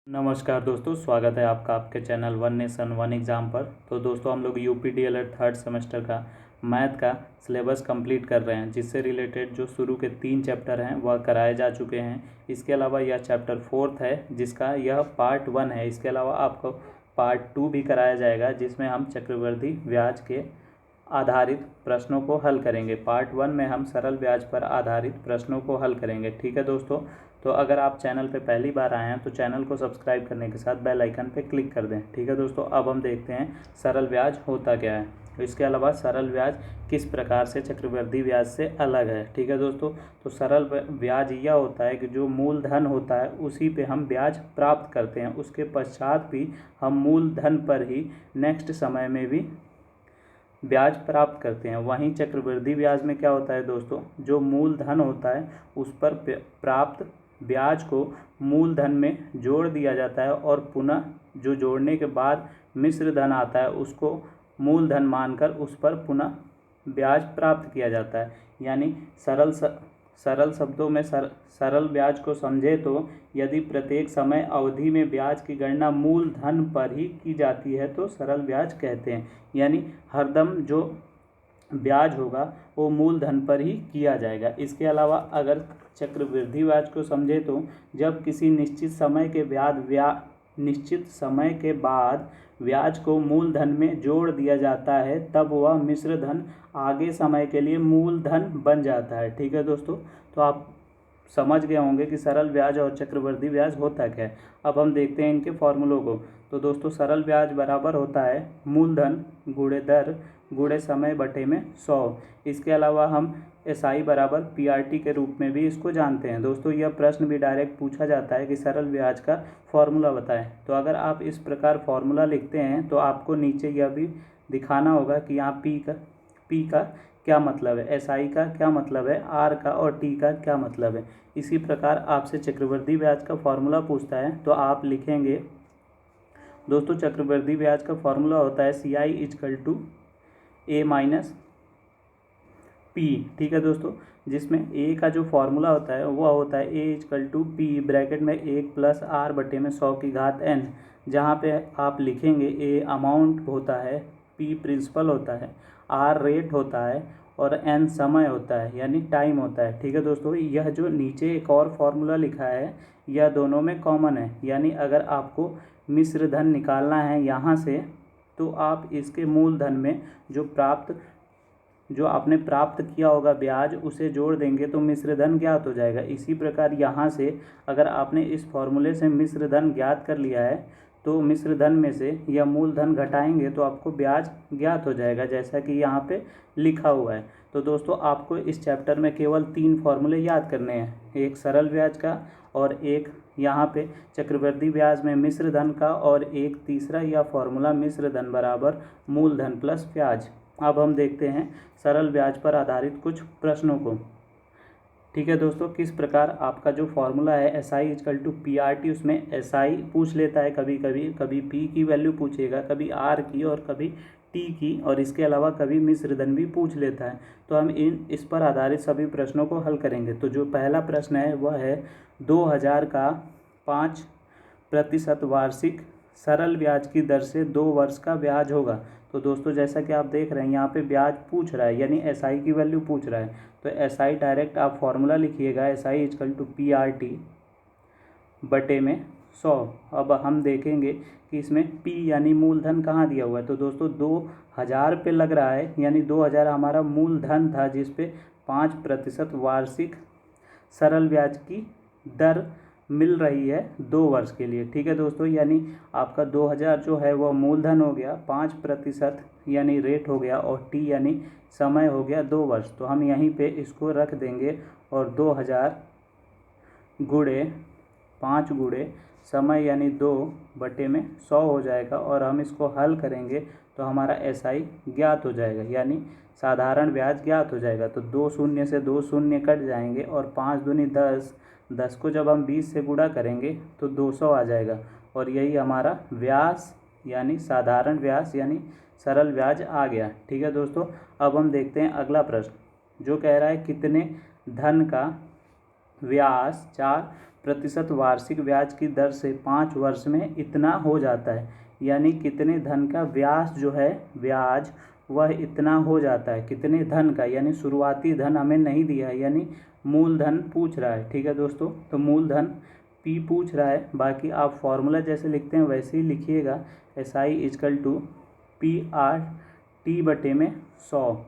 नमस्कार दोस्तों, स्वागत है आपका आपके channel one nation one exam पर। तो दोस्तों हम लोग यूपी डीएलएड थर्ड सेमेस्टर का मैथ का सिलेबस कंप्लीट कर रहे हैं, जिससे रिलेटेड जो शुरू के 3 चैप्टर हैं वह कराए जा चुके हैं। इसके अलावा यह चैप्टर 4th है, जिसका यह पार्ट 1 है। इसके अलावा आपको पार्ट 2 भी कराया जाएगा, जिसमें हम चक्रवृद्धि ब्याज के आधारित प्रश्नों को हल करेंगे। पार्ट 1 में हम सरल ब्याज पर आधारित प्रश्नों को हल करेंगे। ठीक है दोस्तों, तो अगर आप चैनल पे पहली बार आए हैं तो चैनल को सब्सक्राइब करने के साथ बेल आइकन पे क्लिक कर दें। ठीक है दोस्तों, अब हम देखते हैं सरल ब्याज होता क्या है। इसके अलावा सरल ब्याज किस प्रकार से चक्रवृद्धि ब्याज से अलग है। ठीक है दोस्तों, तो सरल ब्याज यह होता है कि जो मूलधन होता है उसी पे हम ब्याज प्राप्त करते हैं, उसके पश्चात भी हम मूलधन पर ही नेक्स्ट समय में भी ब्याज प्राप्त करते हैं। वहीं चक्रवृद्धि ब्याज में क्या होता है दोस्तों, जो मूलधन होता है उस पर प्राप्त ब्याज को मूलधन में जोड़ दिया जाता है और पुनः जो जोड़ने के बाद मिश्र धन आता है उसको मूलधन मानकर उस पर पुनः ब्याज प्राप्त किया जाता है। यानी सरल शब्दों में सरल ब्याज को समझे तो यदि प्रत्येक समय अवधि में ब्याज की गणना मूलधन पर ही की जाती है तो सरल ब्याज कहते हैं। यानी हरदम जो ब्याज होगा वो मूलधन पर ही किया जाएगा। इसके अलावा अगर चक्रवृद्धि ब्याज को समझे तो जब किसी निश्चित समय के बाद ब्याज को मूलधन में जोड़ दिया जाता है तब वह मिश्र धन आगे समय के लिए मूलधन बन जाता है। ठीक है दोस्तों, तो आप समझ गए होंगे कि सरल ब्याज और चक्रवृद्धि ब्याज होता क्या है। अब हम देखते हैं इनके फॉर्मूलों को। तो दोस्तों सरल ब्याज बराबर होता है मूलधन गुणे दर गुणे समय बटे में 100। इसके अलावा हम एसआई बराबर पीआरटी के रूप में भी इसको जानते हैं। दोस्तों यह प्रश्न भी डायरेक्ट पूछा जाता है कि सरल ब्याज का फॉर्मूला बताएं। तो अगर आप इस प्रकार फॉर्मूला लिखते हैं तो आपको नीचे यह भी दिखाना होगा कि यहाँ पी का क्या मतलब है, एसआई का क्या मतलब है, आर का और टी का क्या मतलब है। इसी प्रकार आपसे चक्रवृद्धि ब्याज का फॉर्मूला पूछता है तो आप लिखेंगे दोस्तों, चक्रवृद्धि ब्याज का फॉर्मूला होता है CI equal to A minus P. ठीक है दोस्तों, जिसमें A का जो फॉर्मूला होता है वह होता है A equal to P bracket में 1 प्लस आर बटे में 100 की घात n, जहाँ पे आप लिखेंगे A अमाउंट होता है, P प्रिंसिपल होता है, R रेट होता है और n समय होता है यानी टाइम होता है। ठीक है दोस्तों, यह जो नीचे एक और फॉर्मूला लिखा है यह दोनों में कॉमन है। यानी अगर आपको मिश्र धन निकालना है यहाँ से तो आप इसके मूलधन में जो आपने प्राप्त किया होगा ब्याज उसे जोड़ देंगे तो मिश्र धन ज्ञात हो जाएगा। इसी प्रकार यहाँ से अगर आपने इस फॉर्मूले से मिश्र धन ज्ञात कर लिया है तो मिश्र धन में से यह मूलधन घटाएंगे तो आपको ब्याज ज्ञात हो जाएगा, जैसा कि यहाँ पे लिखा हुआ है। तो दोस्तों आपको इस चैप्टर में केवल 3 फॉर्मूले याद करने हैं, एक सरल ब्याज का और एक यहाँ पे चक्रवृद्धि ब्याज में मिश्र धन का और एक तीसरा यह फॉर्मूला मिश्र धन बराबर मूलधन प्लस ब्याज। अब हम देखते हैं सरल ब्याज पर आधारित कुछ प्रश्नों को। ठीक है दोस्तों, किस प्रकार आपका जो फॉर्मूला है एसआई इजकल टू पीआरटी, उसमें एसआई पूछ लेता है कभी पी की वैल्यू पूछेगा, कभी आर की और कभी टी की, और इसके अलावा कभी मिश्र धन भी पूछ लेता है। तो हम इस पर आधारित सभी प्रश्नों को हल करेंगे। तो जो पहला प्रश्न है वह है 2000 का 5% वार्षिक सरल ब्याज की दर से 2 वर्ष का ब्याज होगा। तो दोस्तों जैसा कि आप देख रहे हैं यहाँ पे ब्याज पूछ रहा है यानी एसआई की वैल्यू पूछ रहा है। तो एसआई डायरेक्ट आप फॉर्मूला लिखिएगा, एसआई इजकल टू पीआरटी बटे में 100। अब हम देखेंगे कि इसमें पी यानी मूलधन कहाँ दिया हुआ है। तो दोस्तों 2000 पे लग रहा है, यानी 2000 हमारा मूलधन था जिस पे 5% वार्षिक सरल ब्याज की दर मिल रही है 2 वर्ष के लिए। ठीक है दोस्तों, यानी आपका 2000 जो है वह मूलधन हो गया, 5% यानी रेट हो गया और टी यानी समय हो गया 2 वर्ष। तो हम यहीं पे इसको रख देंगे और 2000 गुणे 5 गुणे समय यानी 2 बटे में 100 हो जाएगा और हम इसको हल करेंगे तो हमारा एसआई ज्ञात हो जाएगा यानी साधारण ब्याज ज्ञात हो जाएगा। तो 2 शून्य से 2 शून्य कट जाएंगे और 5 दूनी 10, 10 को जब हम 20 से गुणा करेंगे तो 200 आ जाएगा और यही हमारा ब्याज यानी साधारण ब्याज यानी सरल ब्याज आ गया। ठीक है दोस्तों, अब हम देखते हैं अगला प्रश्न जो कह रहा है कितने धन का व्यास 4 प्रतिशत वार्षिक ब्याज की दर से 5 वर्ष में इतना हो जाता है। यानी कितने धन का ब्याज जो है ब्याज वह इतना हो जाता है, कितने धन का, यानी शुरुआती धन हमें नहीं दिया है, यानी मूलधन पूछ रहा है। ठीक है दोस्तों, तो मूलधन पी पूछ रहा है। बाकी आप फॉर्मूला जैसे लिखते हैं वैसे ही लिखिएगा, SI इजकल टू PR/T/100।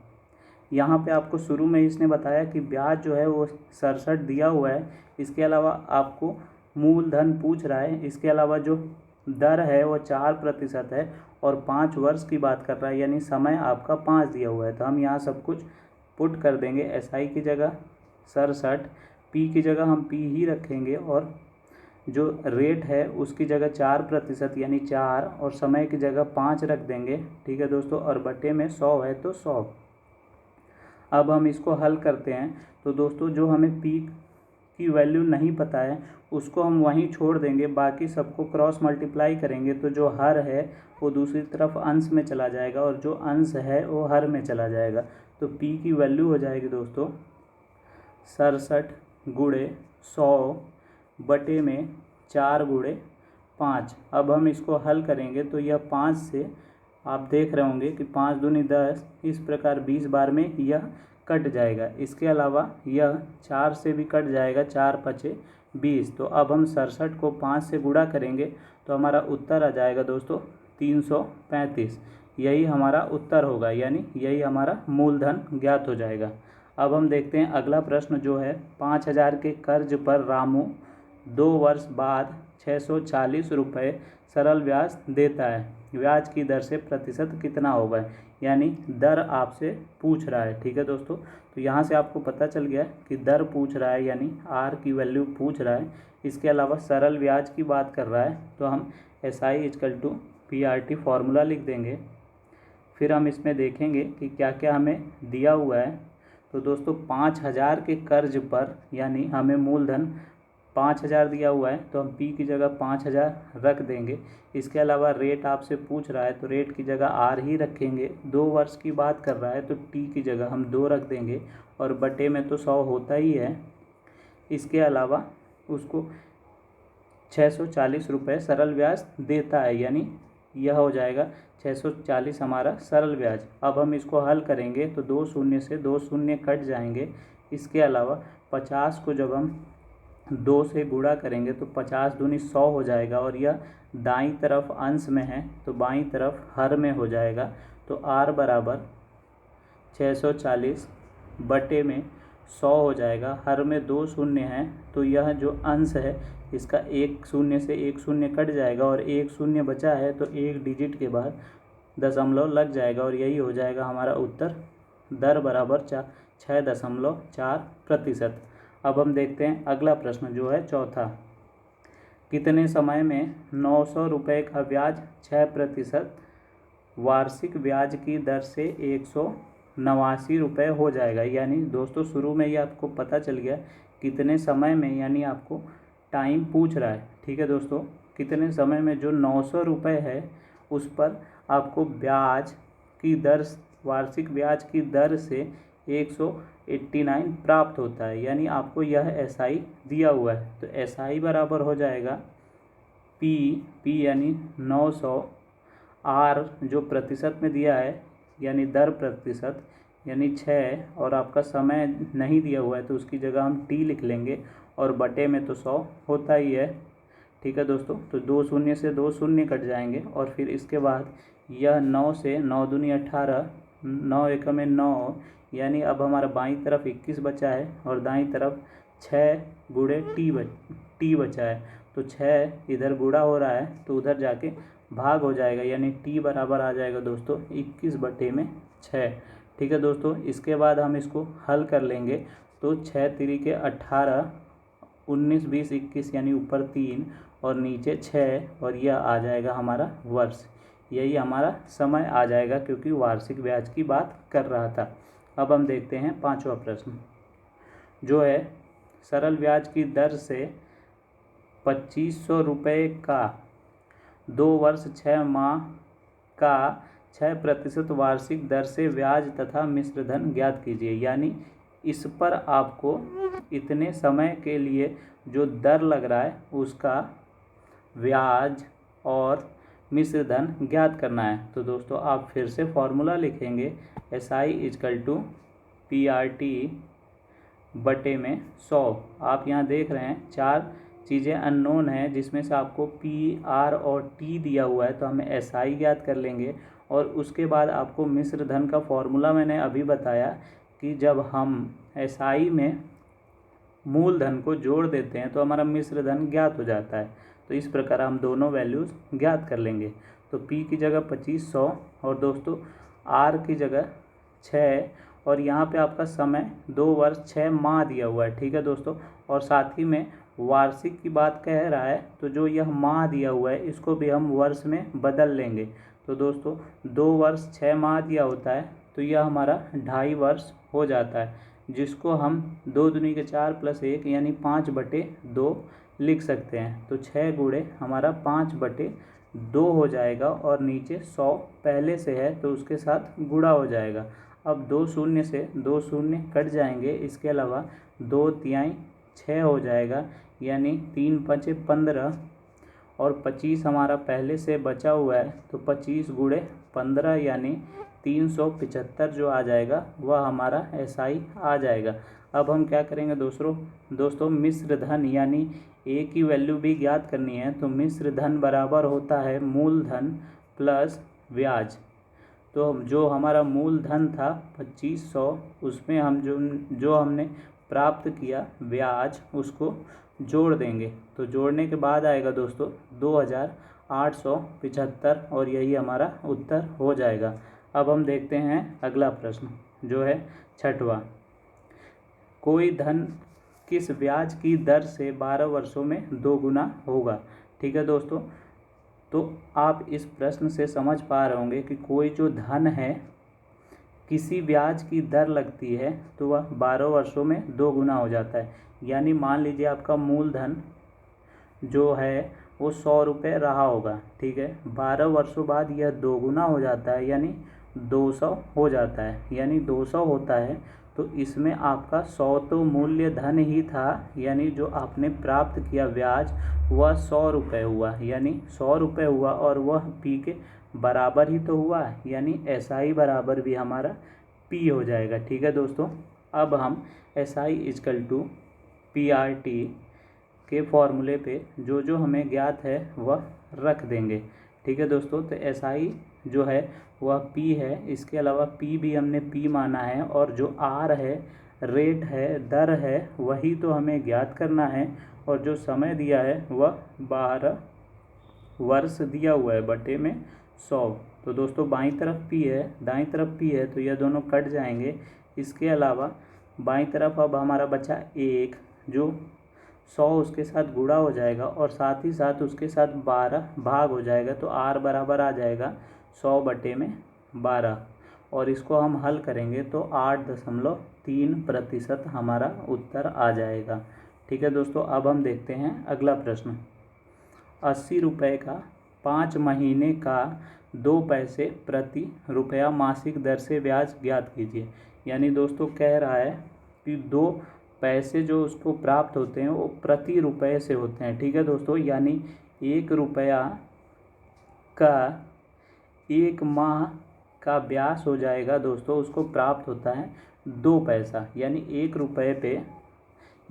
यहाँ पे आपको शुरू में इसने बताया कि ब्याज जो है वो 67 दिया हुआ है, इसके अलावा आपको मूलधन पूछ रहा है, इसके अलावा जो दर है वो 4% है और 5 वर्ष की बात कर रहा है, यानी समय आपका 5 दिया हुआ है। तो हम यहाँ सब कुछ पुट कर देंगे, SI की जगह 67, P की जगह हम P ही रखेंगे और जो रेट है उसकी जगह 4% यानी 4 और समय की जगह 5 रख देंगे। ठीक है दोस्तों, और बटे में 100 है तो 100। अब हम इसको हल करते हैं। तो दोस्तों जो हमें P की वैल्यू नहीं पता है उसको हम वहीं छोड़ देंगे, बाकी सबको क्रॉस मल्टीप्लाई करेंगे तो जो हर है वो दूसरी तरफ अंश में चला जाएगा और जो अंश है वो हर में चला जाएगा। तो P की वैल्यू हो जाएगी दोस्तों 67 गुणे 100 बटे में 4 गुणे 5। अब हम इसको हल करेंगे तो यह 5 से आप देख रहे होंगे कि 5 दूनी 10, इस प्रकार 20 बार में यह कट जाएगा। इसके अलावा यह 4 से भी कट जाएगा, 4 पचे 20। तो अब हम 67 को 5 से गुणा करेंगे तो हमारा उत्तर आ जाएगा दोस्तों 335। यही हमारा उत्तर होगा, यानी यही हमारा मूलधन ज्ञात हो जाएगा। अब हम देखते हैं अगला प्रश्न जो है 5000 के कर्ज पर रामू 2 वर्ष बाद 640 रुपये सरल ब्याज देता है। ब्याज की दर से प्रतिशत कितना होगा, यानी दर आपसे पूछ रहा है। ठीक है दोस्तों, तो यहाँ से आपको पता चल गया कि दर पूछ रहा है, यानी R की वैल्यू पूछ रहा है। इसके अलावा सरल ब्याज की बात कर रहा है तो हम SI equal to PRT formula लिख देंगे। फिर हम इसमें देखेंगे कि क्या क्या हमें दिया हुआ है। तो दोस्तों 5000 के कर्ज पर, यानी हमें मूलधन 5000 दिया हुआ है तो हम P की जगह 5000 रख देंगे। इसके अलावा रेट आपसे पूछ रहा है तो रेट की जगह R ही रखेंगे। 2 वर्ष की बात कर रहा है तो T की जगह हम 2 रख देंगे और बटे में तो 100 होता ही है। इसके अलावा उसको 640 रुपये सरल ब्याज देता है, यानी यह हो जाएगा 640 हमारा सरल ब्याज। अब हम इसको हल करेंगे तो 2 शून्य से 2 शून्य कट जाएंगे। इसके अलावा 50 को जब हम 2 से गुणा करेंगे तो 50 दूनी 100 हो जाएगा और यह दाईं तरफ अंश में है तो बाईं तरफ हर में हो जाएगा। तो R बराबर 640 बटे में 100 हो जाएगा। हर में 2 शून्य हैं तो यह जो अंश है इसका 1 शून्य से 1 शून्य कट जाएगा और 1 शून्य बचा है तो 1 डिजिट के बाद दशमलव लग जाएगा और यही हो जाएगा हमारा उत्तर। दर बराबर 6.4%। अब हम देखते हैं अगला प्रश्न जो है चौथा। कितने समय में 900 रुपये का ब्याज 6% वार्षिक ब्याज की दर से 189 रुपये हो जाएगा। यानी दोस्तों शुरू में ही आपको पता चल गया कितने समय में, यानी आपको टाइम पूछ रहा है। ठीक है दोस्तों, कितने समय में जो 900 रुपये है उस पर आपको ब्याज की दर, वार्षिक ब्याज की दर से 189 प्राप्त होता है, यानी आपको यह SI दिया हुआ है। तो SI बराबर हो जाएगा P यानी 900, R जो प्रतिशत में दिया है यानी दर प्रतिशत यानी 6, और आपका समय नहीं दिया हुआ है तो उसकी जगह हम T लिख लेंगे और बटे में तो 100 होता ही है। ठीक है दोस्तों, तो 2 शून्य से 2 शून्य कट जाएंगे और फिर इसके बाद यह 9 से 9 दूनी 18, 9 एकम में 9, यानी अब हमारा बाईं तरफ 21 बचा है और दाईं तरफ 6 गुणे T बचा है। तो 6 इधर गुणा हो रहा है तो उधर जाके भाग हो जाएगा, यानी T बराबर आ जाएगा दोस्तों 21 बटे में 6। ठीक है दोस्तों, इसके बाद हम इसको हल कर लेंगे तो 6 3 के 18, 19 20 21 यानी ऊपर 3 और नीचे 6 और यह आ जाएगा हमारा वर्ष। यही हमारा समय आ जाएगा क्योंकि वार्षिक ब्याज की बात कर रहा था। अब हम देखते हैं पांचवा प्रश्न जो है सरल ब्याज की दर से 2500 रुपये का 2 वर्ष 6 माह का 6% वार्षिक दर से ब्याज तथा मिश्रधन ज्ञात कीजिए। यानी इस पर आपको इतने समय के लिए जो दर लग रहा है उसका ब्याज और मिश्र धन ज्ञात करना है। तो दोस्तों आप फिर से फॉर्मूला लिखेंगे SI इजकल टू PRT बटे में 100। आप यहाँ देख रहे हैं 4 चीज़ें अननोन हैं जिसमें से आपको PR और T दिया हुआ है, तो हमें SI ज्ञात कर लेंगे। और उसके बाद आपको मिश्र धन का फॉर्मूला मैंने अभी बताया कि जब हम SI में मूलधन को जोड़ देते हैं तो हमारा मिश्र धन ज्ञात हो जाता है। तो इस प्रकार हम दोनों वैल्यूज़ ज्ञात कर लेंगे। तो P की जगह 2500 और दोस्तों R की जगह 6 और यहाँ पे आपका समय 2 वर्ष 6 माह दिया हुआ है। ठीक है दोस्तों, और साथ ही में वार्षिक की बात कह रहा है तो जो यह माह दिया हुआ है इसको भी हम वर्ष में बदल लेंगे। तो दोस्तों 2 वर्ष 6 माह दिया होता है तो यह हमारा 2.5 वर्ष हो जाता है, जिसको हम 2 दूनी के 4 प्लस 1 यानी 5/2 लिख सकते हैं। तो 6 गुणे हमारा 5/2 हो जाएगा और नीचे 100 पहले से है तो उसके साथ गुणा हो जाएगा। अब 2 शून्य से 2 शून्य कट जाएंगे, इसके अलावा 2 तिहाई 6 हो जाएगा यानी 3 5 15 और 25 हमारा पहले से बचा हुआ है तो 25 गुणे 15 यानी 375 जो आ जाएगा वह हमारा SI आ जाएगा। अब हम क्या करेंगे दोस्तों मिश्र धन यानी A की वैल्यू भी ज्ञात करनी है। तो मिश्र धन बराबर होता है मूलधन प्लस ब्याज। तो जो हमारा मूलधन था 2500 उसमें हम जो हमने प्राप्त किया ब्याज उसको जोड़ देंगे। तो जोड़ने के बाद आएगा दोस्तों 2875 और यही हमारा उत्तर हो जाएगा। अब हम देखते हैं अगला प्रश्न जो है 6वां। कोई धन किस ब्याज की दर से 12 वर्षों में 2 गुना होगा। ठीक है दोस्तों, तो आप इस प्रश्न से समझ पा रहे होंगे कि कोई जो धन है किसी ब्याज की दर लगती है तो वह 12 वर्षों में 2 गुना हो जाता है। यानी मान लीजिए आपका मूलधन जो है वो 100 रुपये रहा होगा। ठीक है, 12 वर्षों बाद यह 2 गुना हो जाता है यानी 200 हो जाता है। यानी 200 होता है तो इसमें आपका 100 तो मूल्य धन ही था, यानी जो आपने प्राप्त किया ब्याज वह 100 रुपये हुआ, यानी 100 रुपये हुआ और वह P के बराबर ही तो हुआ, यानी SI बराबर भी हमारा P हो जाएगा। ठीक है दोस्तों, अब हम SI इजकल टू PRT के फॉर्मूले पे जो हमें ज्ञात है वह रख देंगे। ठीक है दोस्तों, तो SI जो है वह P है, इसके अलावा P भी हमने P माना है और जो R है रेट है दर है वही तो हमें ज्ञात करना है और जो समय दिया है वह 12 वर्ष दिया हुआ है बटे में 100। तो दोस्तों बाईं तरफ P है दाईं तरफ P है तो यह दोनों कट जाएंगे। इसके अलावा बाईं तरफ अब हमारा बचा 1 जो 100 उसके साथ गुणा हो जाएगा और साथ ही साथ उसके साथ 12 भाग हो जाएगा। तो R बराबर आ जाएगा 100/12 और इसको हम हल करेंगे तो 8.3% हमारा उत्तर आ जाएगा। ठीक है दोस्तों, अब हम देखते हैं अगला प्रश्न। 80 रुपये का 5 महीने का 2 पैसे प्रति रुपया मासिक दर से ब्याज ज्ञात कीजिए। यानी दोस्तों कह रहा है कि 2 पैसे जो उसको प्राप्त होते हैं वो प्रति रुपये से होते हैं। ठीक है दोस्तों, यानी 1 रुपया का 1 माह का ब्याज हो जाएगा दोस्तों, उसको प्राप्त होता है 2 पैसा, यानी 1 रुपये पे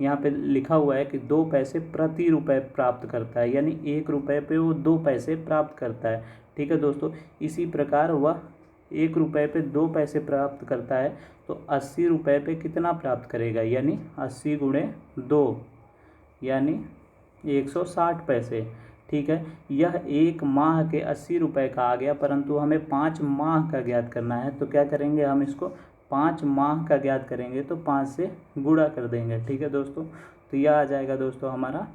यहाँ पे लिखा हुआ है कि 2 पैसे प्रति रुपये प्राप्त करता है, यानी 1 रुपये पे वो 2 पैसे प्राप्त करता है। ठीक है दोस्तों, इसी प्रकार वह 1 रुपये पे 2 पैसे प्राप्त करता है तो 80 रुपये पे कितना प्राप्त करेगा, यानी 80 गुणे 2 यानी 160 पैसे। ठीक है, यह 1 माह के 80 रुपये का आ गया, परंतु हमें 5 माह का ज्ञात करना है। तो क्या करेंगे, हम इसको 5 माह का ज्ञात करेंगे तो 5 से गुणा कर देंगे। ठीक है दोस्तों, तो यह आ जाएगा दोस्तों हमारा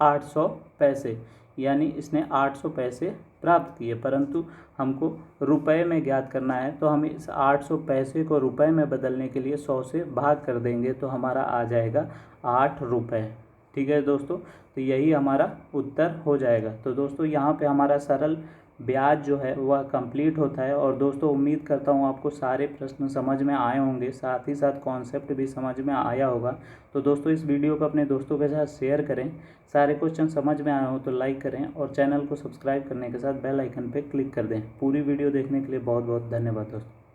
800 पैसे, यानी इसने 800 पैसे प्राप्त किए, परंतु हमको रुपए में ज्ञात करना है तो हम इस 800 पैसे को रुपए में बदलने के लिए 100 से भाग कर देंगे तो हमारा आ जाएगा 8 रुपये। ठीक है दोस्तों, तो यही हमारा उत्तर हो जाएगा। तो दोस्तों यहाँ पे हमारा सरल ब्याज जो है वह कंप्लीट होता है। और दोस्तों उम्मीद करता हूँ आपको सारे प्रश्न समझ में आए होंगे, साथ ही साथ कॉन्सेप्ट भी समझ में आया होगा। तो दोस्तों इस वीडियो को अपने दोस्तों के साथ शेयर करें, सारे क्वेश्चन समझ में आए हो तो लाइक करें और चैनल को सब्सक्राइब करने के साथ बेल आइकन पर क्लिक कर दें। पूरी वीडियो देखने के लिए बहुत बहुत धन्यवाद दोस्तों।